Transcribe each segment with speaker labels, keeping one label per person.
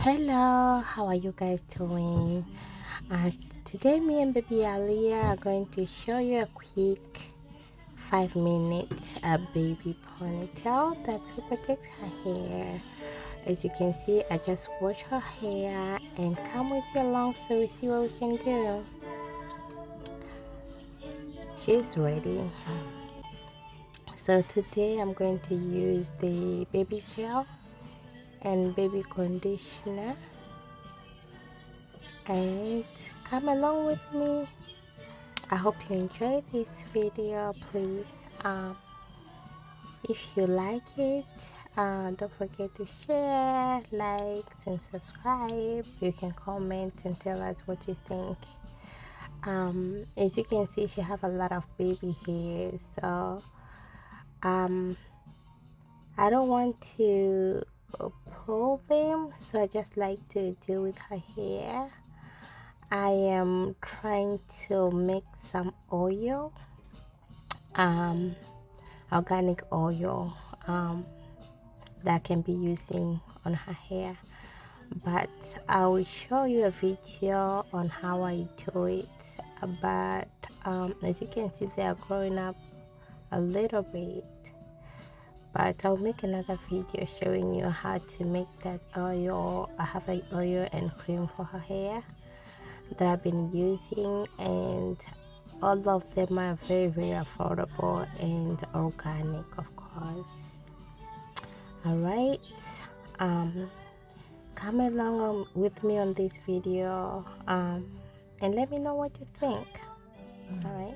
Speaker 1: Hello, how are you guys doing? Uh, Today, me and baby Alia are going to show you a quick 5 minutes baby ponytail that will protect her hair. As you can see, I just wash her hair and come with you along so we see what we can do. She's ready. So today I'm going to use the baby gel and baby conditioner, and come along with me. I hope you enjoy this video. Please, if you like it, don't forget to share, like, and subscribe. You can comment and tell us what you think. As you can see, she have a lot of baby hairs, so I don't want to pull them, so I just like to deal with her hair. I am trying to make some oil, um, organic oil, that I can be using on her hair. But I will show you a video on how I do it. But as you can see, they are growing up a little bit. But I'll make another video showing you how to make that oil. I have an oil and cream for her hair that I've been using, and all of them are very affordable and organic, of course. All right, come along with me on this video, and let me know what you think. All right.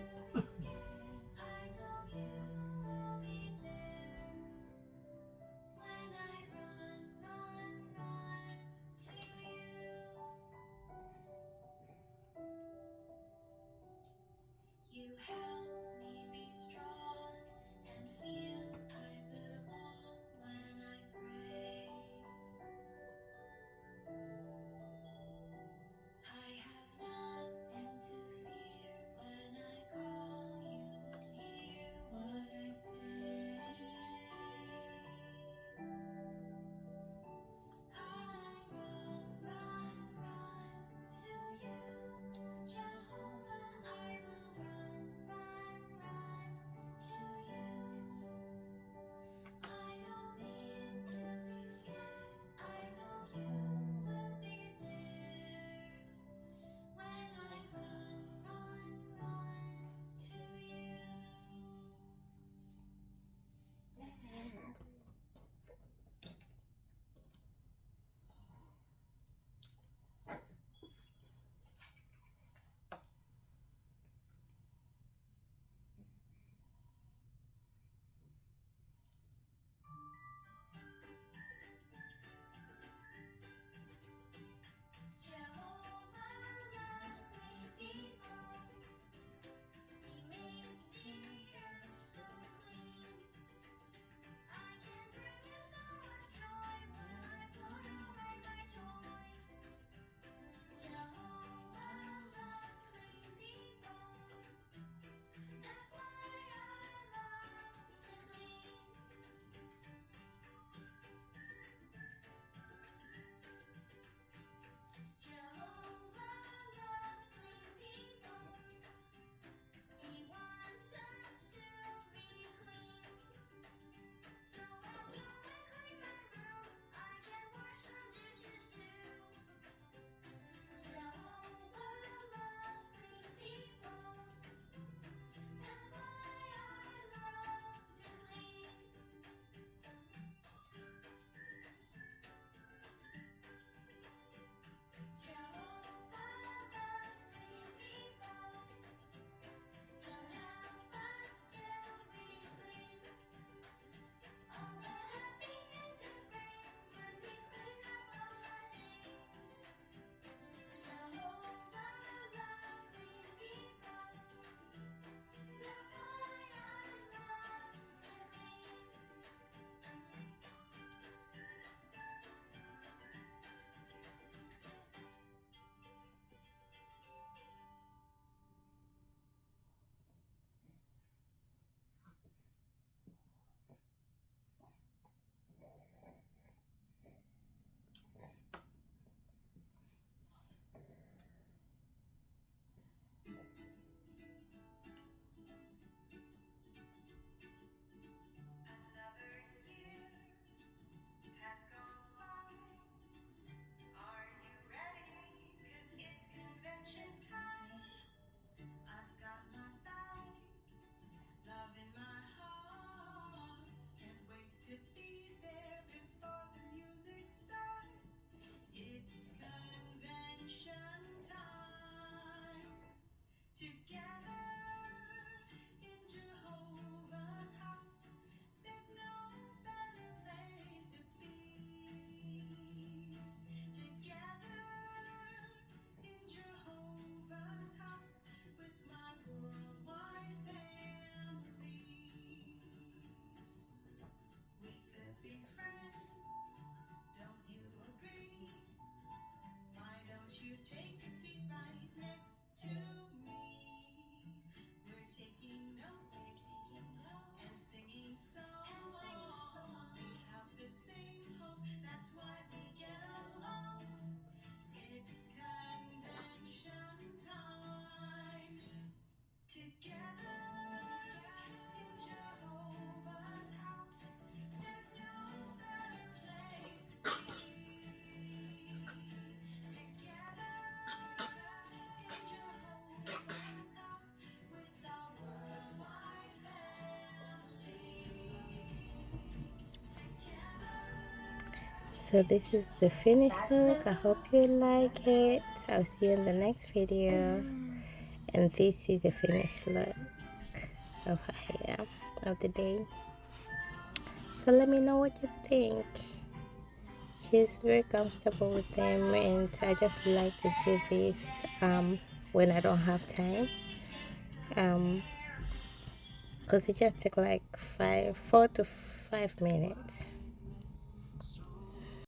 Speaker 1: So this is the finished look. I hope you like it. I'll see you in the next video. And this is the finished look of her hair of the day. So let me know what you think. She's very comfortable with them, and I just like to do this when I don't have time, because it just took like 4 to 5 minutes.